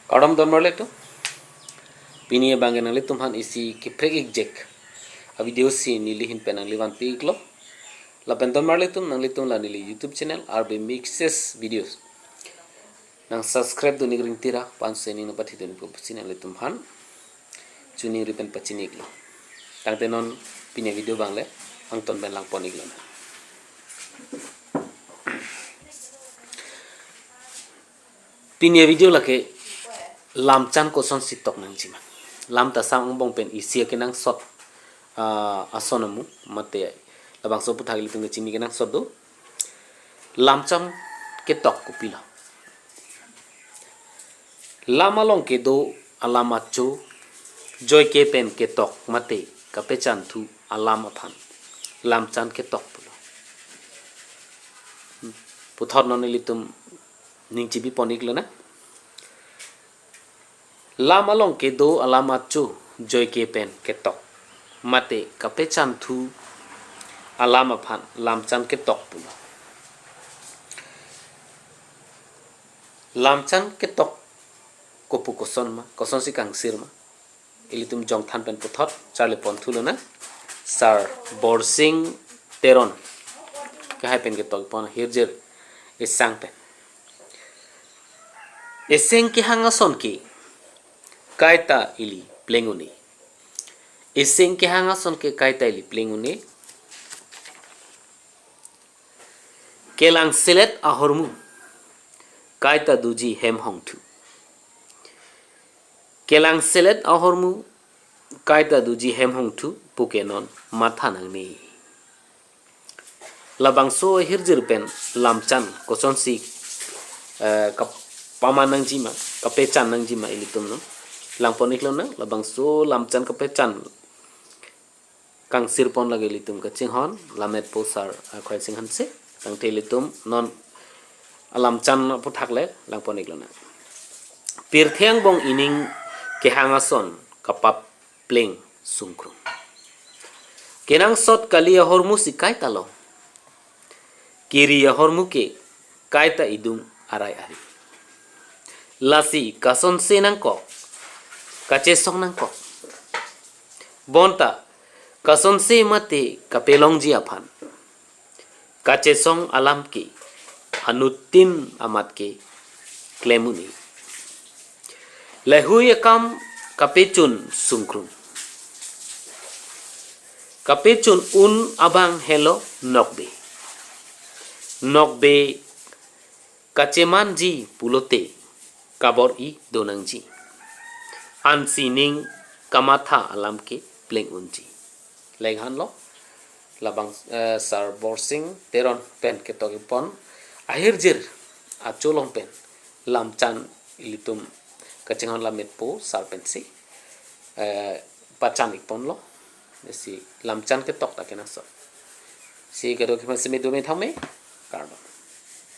Kadam don marle tu pini bangen nang litum han isi kiprek ikjek a video si nilihin penang liwan piglo la penton marle tum nang litum la nili YouTube channel Rbey videos nang subscribe do nigring tira pan seni no pati den ko channel litum han chuni ripen pachini iglo tang tenon pini video bangle ang ton ben lang pon iglo pini video lake Lamchan ko son sitok nang jima lam ta sang bong pen isi ke nang sot asonamu mate labang so puthagi litung ke chimi ke nang sot do lamcham ketok ko pila lamalong ke do alama cho joy ke pen ketok mate kapechan thu alama phan lamchan ketok pulo puthor non litum ning chibi poniklo na Lamalong ke do alamat chu joy ke pen ketok mate kapechan thu alama phan lamchan ketok pulo lamchan ketok kopu koson si kang sirma ilitum jong than pen puthot Charli pon thulo na Sar borsing teron ke hai pen ketok pon hirjir isang pen eseng ki hangason ki kaita ili plenguni iseng ke hangason ke kaita ili plenguni kelang selet ahormu kaita duji hem hongtu kelang selet ahormu kaita duji hem hongtu pukenon matha nangni labang so hirjir pen lamchan koson si kap pamanang jima kapechan nang jima ilitum no lang ponik lo na labang so lamchan kapechan kang sirpon lagi litum ka Chinghon Lammet po Sar Khoyasing Hanse kang telitum non lamchan puthak le lang ponik lo na pirthiang bong ining ke hangason kapap pleng sungkrum kenang sot kali hormu sikai talo kiri hormu ke kaita idung arai ari lasi kason senang ko kache song nang ko bonta kason se mate kapelong ji aphan kache song alam ki hanutim amat ke klemuni lehu yakam kapechun sungkrum kapechun un abang hello nokbe kaceman ji pulote kabor I donang ji ansining kamatha alam ke pleng unji leghan lo labang Sar borsing teron pen ketok pon ahirjir acholong pen lamchan ilitum Chinghon Lammet po Sar pensi pacan ipon lo si lamchan ketok ta kena so si kedo kema semi do me thame Karbi